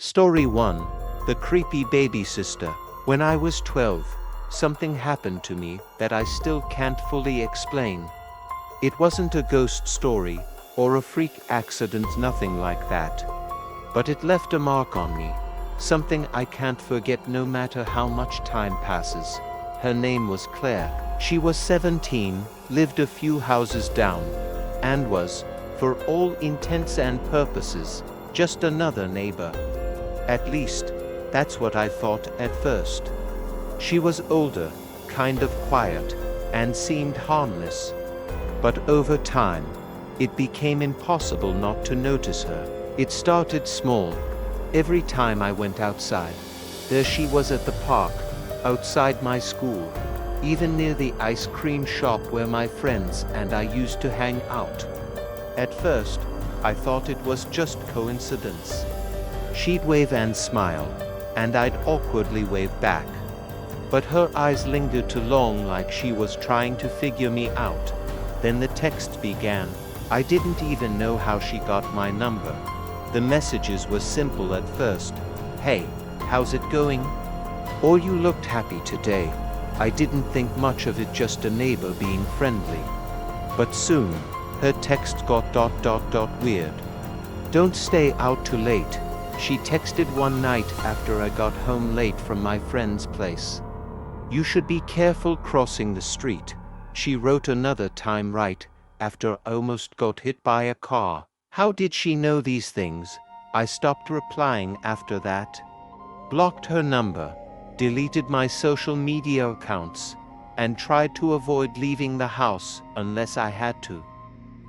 Story 1. The Creepy Babysitter. When I was 12, something happened to me that I still can't fully explain. It wasn't a ghost story, or a freak accident, nothing like that. But it left a mark on me, something I can't forget no matter how much time passes. Her name was Claire. She was 17, lived a few houses down, and was, for all intents and purposes, just another neighbor. At least, that's what I thought at first. She was older, kind of quiet, and seemed harmless. But over time, it became impossible not to notice her. It started small. Every time I went outside, there she was at the park, outside my school, even near the ice cream shop where my friends and I used to hang out. At first, I thought it was just coincidence. She'd wave and smile, and I'd awkwardly wave back. But her eyes lingered too long, like she was trying to figure me out. Then the text began. I didn't even know how she got my number. The messages were simple at first. "Hey, how's it going?" Or "You looked happy today." I didn't think much of it, just a neighbor being friendly. But soon, her text got weird. "Don't stay out too late," she texted one night after I got home late from my friend's place. "You should be careful crossing the street," she wrote another time right after I almost got hit by a car. How did she know these things? I stopped replying after that. Blocked her number, deleted my social media accounts, and tried to avoid leaving the house unless I had to.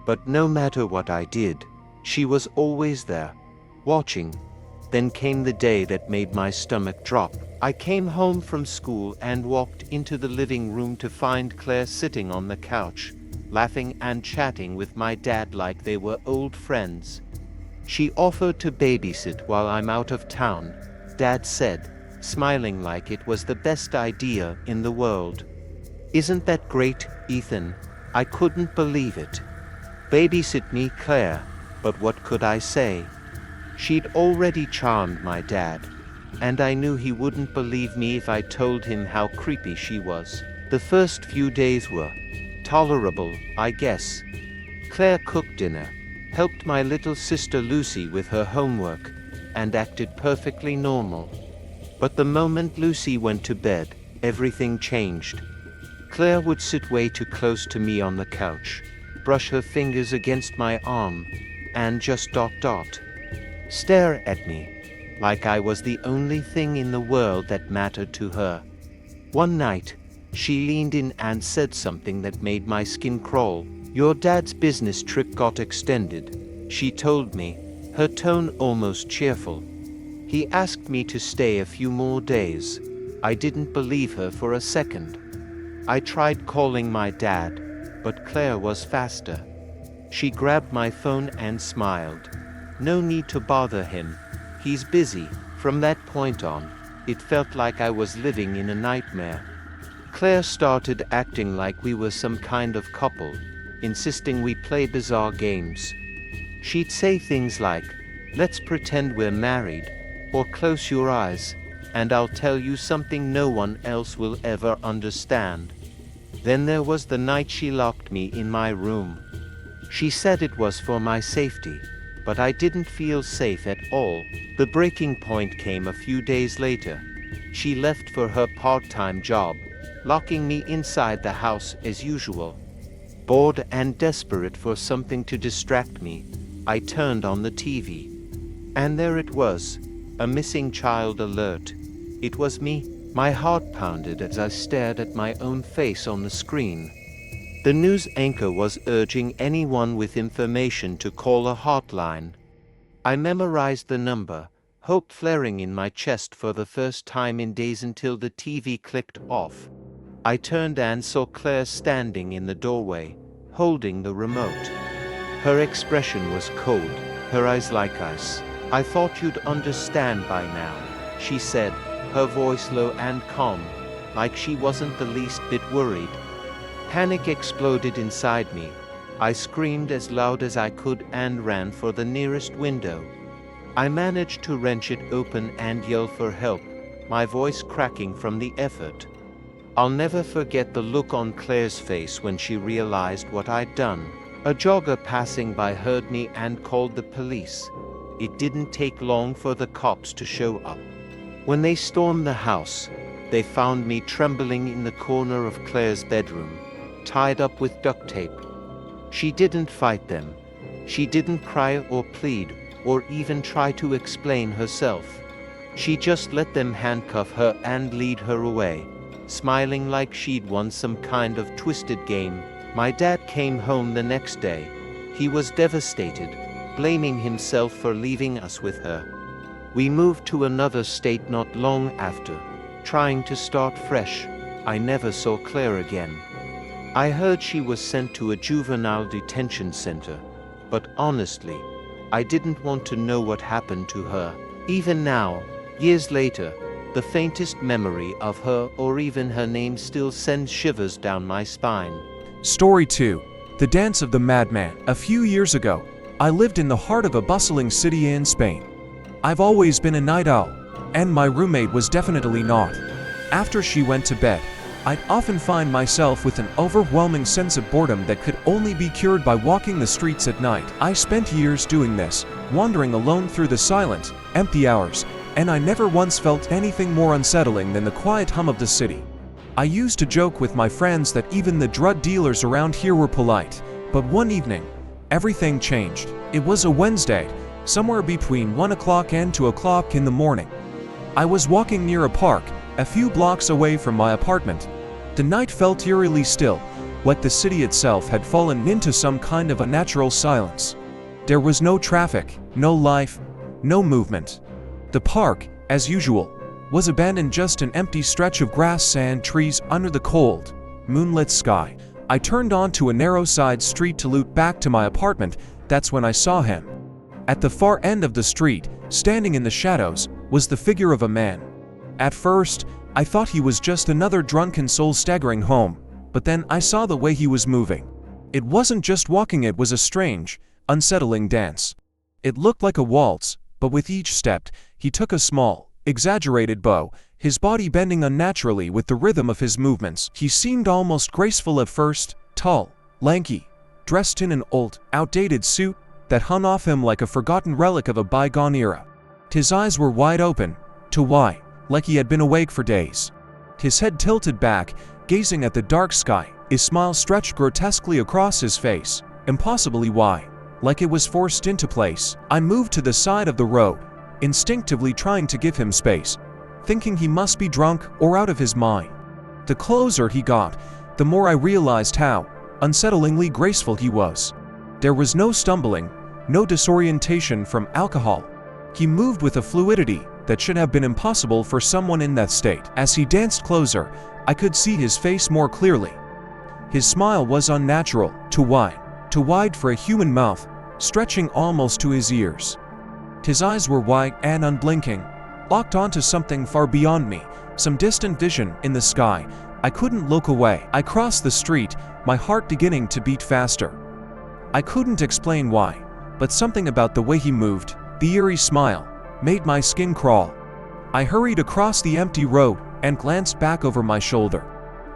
But no matter what I did, she was always there, watching. Then came the day that made my stomach drop. I came home from school and walked into the living room to find Claire sitting on the couch, laughing and chatting with my dad like they were old friends. She offered to babysit while I'm out of town, Dad said, smiling like it was the best idea in the world. "Isn't that great, Ethan?" I couldn't believe it. Babysit me, Claire, but what could I say? She'd already charmed my dad, and I knew he wouldn't believe me if I told him how creepy she was. The first few days were tolerable, I guess. Claire cooked dinner, helped my little sister Lucy with her homework, and acted perfectly normal. But the moment Lucy went to bed, everything changed. Claire would sit way too close to me on the couch, brush her fingers against my arm, and just stare at me, like I was the only thing in the world that mattered to her. One night, she leaned in and said something that made my skin crawl. "Your dad's business trip got extended," she told me, her tone almost cheerful. "He asked me to stay a few more days." I didn't believe her for a second. I tried calling my dad, but Claire was faster. She grabbed my phone and smiled. "No need to bother him. He's busy." From that point on, it felt like I was living in a nightmare. Claire started acting like we were some kind of couple, insisting we play bizarre games. She'd say things like, "Let's pretend we're married," or "Close your eyes, and I'll tell you something no one else will ever understand." Then there was the night she locked me in my room. She said it was for my safety, but I didn't feel safe at all. The breaking point came a few days later. She left for her part-time job, locking me inside the house as usual. Bored and desperate for something to distract me, I turned on the TV. And there it was, a missing child alert. It was me. My heart pounded as I stared at my own face on the screen. The news anchor was urging anyone with information to call a hotline. I memorized the number, hope flaring in my chest for the first time in days until the TV clicked off. I turned and saw Claire standing in the doorway, holding the remote. Her expression was cold, her eyes like ice. "I thought you'd understand by now," she said, her voice low and calm, like she wasn't the least bit worried. Panic exploded inside me. I screamed as loud as I could and ran for the nearest window. I managed to wrench it open and yell for help, my voice cracking from the effort. I'll never forget the look on Claire's face when she realized what I'd done. A jogger passing by heard me and called the police. It didn't take long for the cops to show up. When they stormed the house, they found me trembling in the corner of Claire's bedroom, tied up with duct tape. She didn't fight them. She didn't cry or plead, or even try to explain herself. She just let them handcuff her and lead her away, smiling like she'd won some kind of twisted game. My dad came home the next day. He was devastated, blaming himself for leaving us with her. We moved to another state not long after, trying to start fresh. I never saw Claire again. I heard she was sent to a juvenile detention center, but honestly, I didn't want to know what happened to her. Even now, years later, the faintest memory of her or even her name still sends shivers down my spine. Story 2. The Dance of the Madman. A few years ago, I lived in the heart of a bustling city in Spain. I've always been a night owl, and my roommate was definitely not. After she went to bed, I'd often find myself with an overwhelming sense of boredom that could only be cured by walking the streets at night. I spent years doing this, wandering alone through the silent, empty hours, and I never once felt anything more unsettling than the quiet hum of the city. I used to joke with my friends that even the drug dealers around here were polite, but one evening, everything changed. It was a Wednesday, somewhere between 1 o'clock and 2 o'clock in the morning. I was walking near a park, a few blocks away from my apartment. The night felt eerily still, like the city itself had fallen into some kind of unnatural silence. There was no traffic, no life, no movement. The park, as usual, was abandoned, just an empty stretch of grass and trees under the cold, moonlit sky. I turned onto a narrow side street to loop back to my apartment. That's when I saw him. At the far end of the street, standing in the shadows, was the figure of a man. At first, I thought he was just another drunken soul staggering home, but then I saw the way he was moving. It wasn't just walking, it was a strange, unsettling dance. It looked like a waltz, but with each step, he took a small, exaggerated bow, his body bending unnaturally with the rhythm of his movements. He seemed almost graceful at first, tall, lanky, dressed in an old, outdated suit that hung off him like a forgotten relic of a bygone era. His eyes were wide open, too wide, like he had been awake for days. His head tilted back, gazing at the dark sky, his smile stretched grotesquely across his face, impossibly wide, like it was forced into place. I moved to the side of the road, instinctively trying to give him space, thinking he must be drunk or out of his mind. The closer he got, the more I realized how unsettlingly graceful he was. There was no stumbling, no disorientation from alcohol. He moved with a fluidity that should have been impossible for someone in that state. As he danced closer, I could see his face more clearly. His smile was unnatural, too wide for a human mouth, stretching almost to his ears. His eyes were wide and unblinking, locked onto something far beyond me, some distant vision in the sky. I couldn't look away. I crossed the street, my heart beginning to beat faster. I couldn't explain why, but something about the way he moved, the eerie smile, made my skin crawl. I hurried across the empty road and glanced back over my shoulder.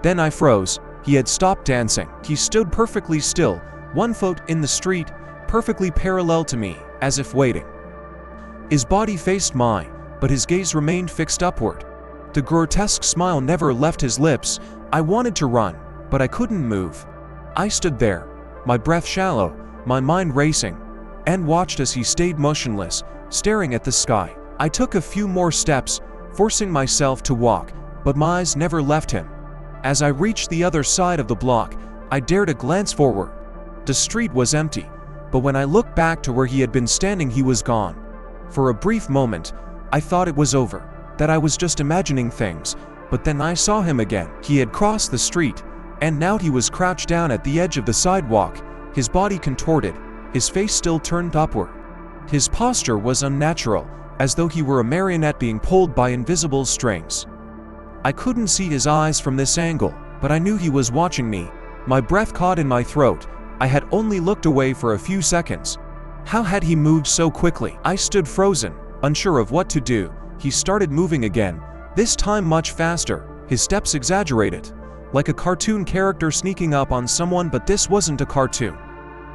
Then I froze. He had stopped dancing. He stood perfectly still, one foot in the street, perfectly parallel to me, as if waiting. His body faced mine, but his gaze remained fixed upward. The grotesque smile never left his lips. I wanted to run, but I couldn't move. I stood there, my breath shallow, my mind racing, and watched as he stayed motionless, staring at the sky. I took a few more steps, forcing myself to walk, but my eyes never left him. As I reached the other side of the block, I dared a glance forward. The street was empty, but when I looked back to where he had been standing, he was gone. For a brief moment, I thought it was over, that I was just imagining things, but then I saw him again. He had crossed the street, and now he was crouched down at the edge of the sidewalk, his body contorted, his face still turned upward. His posture was unnatural, as though he were a marionette being pulled by invisible strings. I couldn't see his eyes from this angle, but I knew he was watching me. My breath caught in my throat. I had only looked away for a few seconds. How had he moved so quickly? I stood frozen, unsure of what to do. He started moving again, this time much faster, his steps exaggerated, like a cartoon character sneaking up on someone, but this wasn't a cartoon.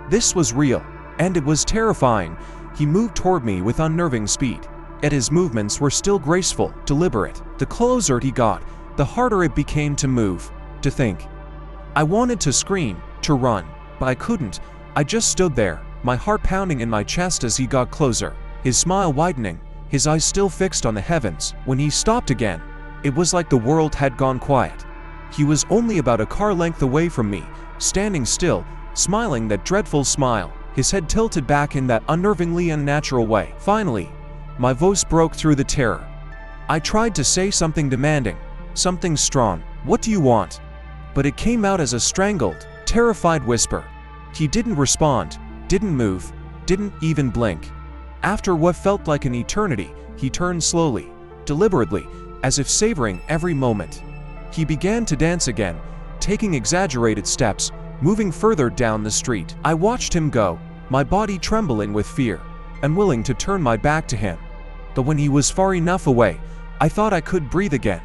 This was real, and it was terrifying. He moved toward me with unnerving speed, yet his movements were still graceful, deliberate. The closer he got, the harder it became to move, to think. I wanted to scream, to run, but I couldn't. I just stood there, my heart pounding in my chest as he got closer, his smile widening, his eyes still fixed on the heavens. When he stopped again, it was like the world had gone quiet. He was only about a car length away from me, standing still, smiling that dreadful smile, his head tilted back in that unnervingly unnatural way. Finally, my voice broke through the terror. I tried to say something demanding, something strong. "What do you want?" But it came out as a strangled, terrified whisper. He didn't respond, didn't move, didn't even blink. After what felt like an eternity, he turned slowly, deliberately, as if savoring every moment. He began to dance again, taking exaggerated steps, moving further down the street. I watched him go, my body trembling with fear, unwilling to turn my back to him. But when he was far enough away, I thought I could breathe again.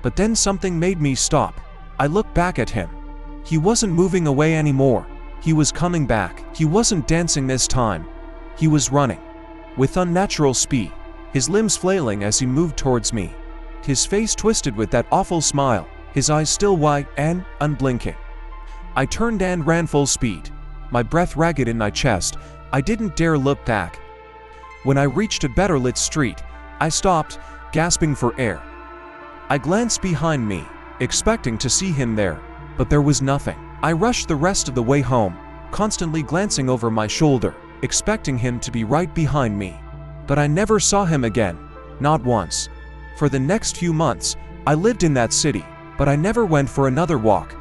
But then something made me stop. I looked back at him. He wasn't moving away anymore. He was coming back. He wasn't dancing this time. He was running. With unnatural speed, his limbs flailing as he moved towards me. His face twisted with that awful smile, his eyes still wide and unblinking. I turned and ran full speed, my breath ragged in my chest. I didn't dare look back. When I reached a better lit street, I stopped, gasping for air. I glanced behind me, expecting to see him there, but there was nothing. I rushed the rest of the way home, constantly glancing over my shoulder, expecting him to be right behind me. But I never saw him again, not once. For the next few months, I lived in that city, but I never went for another walk.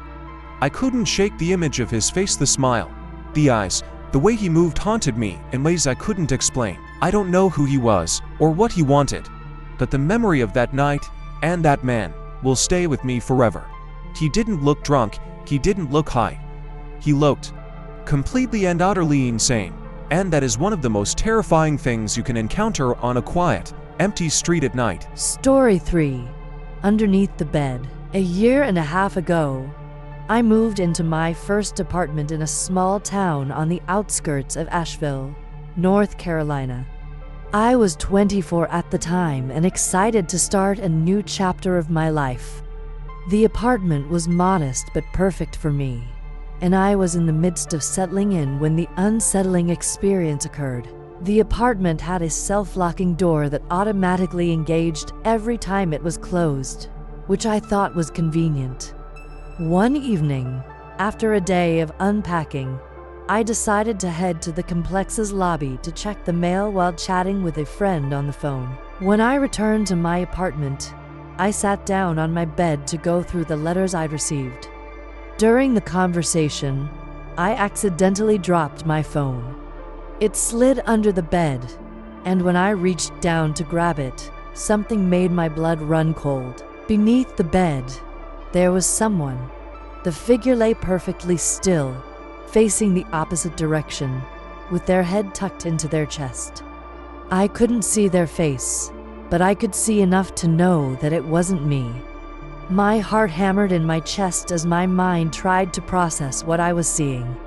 I couldn't shake the image of his face, the smile, the eyes, the way he moved haunted me in ways I couldn't explain. I don't know who he was, or what he wanted, but the memory of that night, and that man, will stay with me forever. He didn't look drunk, he didn't look high. He looked completely and utterly insane, and that is one of the most terrifying things you can encounter on a quiet, empty street at night. Story 3. Underneath the Bed. A year and a half ago, I moved into my first apartment in a small town on the outskirts of Asheville, North Carolina. I was 24 at the time and excited to start a new chapter of my life. The apartment was modest but perfect for me, and I was in the midst of settling in when the unsettling experience occurred. The apartment had a self-locking door that automatically engaged every time it was closed, which I thought was convenient. One evening, after a day of unpacking, I decided to head to the complex's lobby to check the mail while chatting with a friend on the phone. When I returned to my apartment, I sat down on my bed to go through the letters I'd received. During the conversation, I accidentally dropped my phone. It slid under the bed, and when I reached down to grab it, something made my blood run cold. Beneath the bed, there was someone. The figure lay perfectly still, facing the opposite direction, with their head tucked into their chest. I couldn't see their face, but I could see enough to know that it wasn't me. My heart hammered in my chest as my mind tried to process what I was seeing.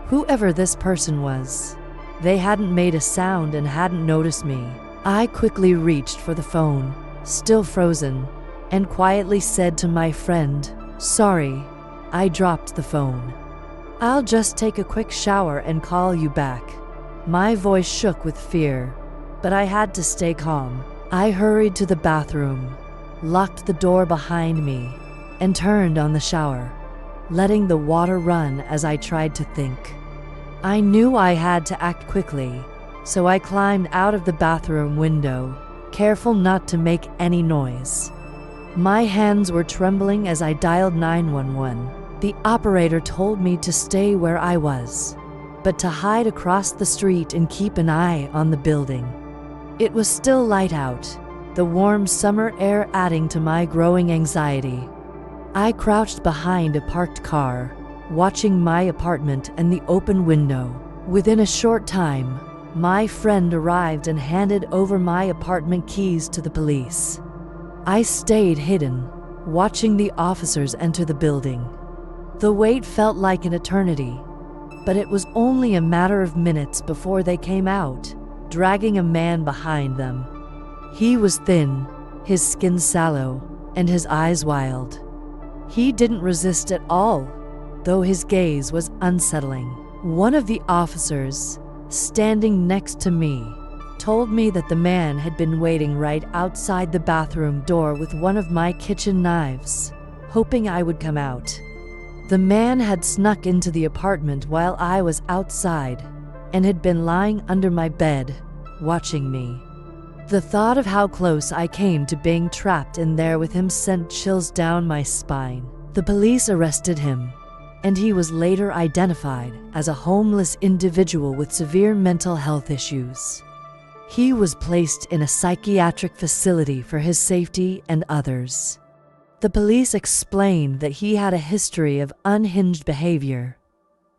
Whoever this person was, they hadn't made a sound and hadn't noticed me. I quickly reached for the phone, still frozen, and quietly said to my friend, "Sorry, I dropped the phone. I'll just take a quick shower and call you back." My voice shook with fear, but I had to stay calm. I hurried to the bathroom, locked the door behind me, and turned on the shower, letting the water run as I tried to think. I knew I had to act quickly, so I climbed out of the bathroom window, careful not to make any noise. My hands were trembling as I dialed 911. The operator told me to stay where I was, but to hide across the street and keep an eye on the building. It was still light out, the warm summer air adding to my growing anxiety. I crouched behind a parked car, watching my apartment and the open window. Within a short time, my friend arrived and handed over my apartment keys to the police. I stayed hidden, watching the officers enter the building. The wait felt like an eternity, but it was only a matter of minutes before they came out, dragging a man behind them. He was thin, his skin sallow, and his eyes wild. He didn't resist at all, though his gaze was unsettling. One of the officers, standing next to me, told me that the man had been waiting right outside the bathroom door with one of my kitchen knives, hoping I would come out. The man had snuck into the apartment while I was outside and had been lying under my bed, watching me. The thought of how close I came to being trapped in there with him sent chills down my spine. The police arrested him, and he was later identified as a homeless individual with severe mental health issues. He was placed in a psychiatric facility for his safety and others. The police explained that he had a history of unhinged behavior,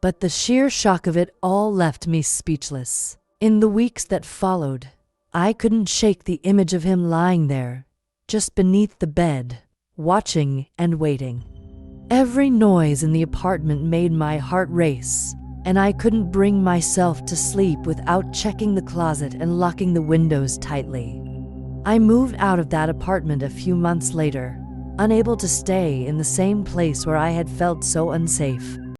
but the sheer shock of it all left me speechless. In the weeks that followed, I couldn't shake the image of him lying there, just beneath the bed, watching and waiting. Every noise in the apartment made my heart race, and I couldn't bring myself to sleep without checking the closet and locking the windows tightly. I moved out of that apartment a few months later, unable to stay in the same place where I had felt so unsafe.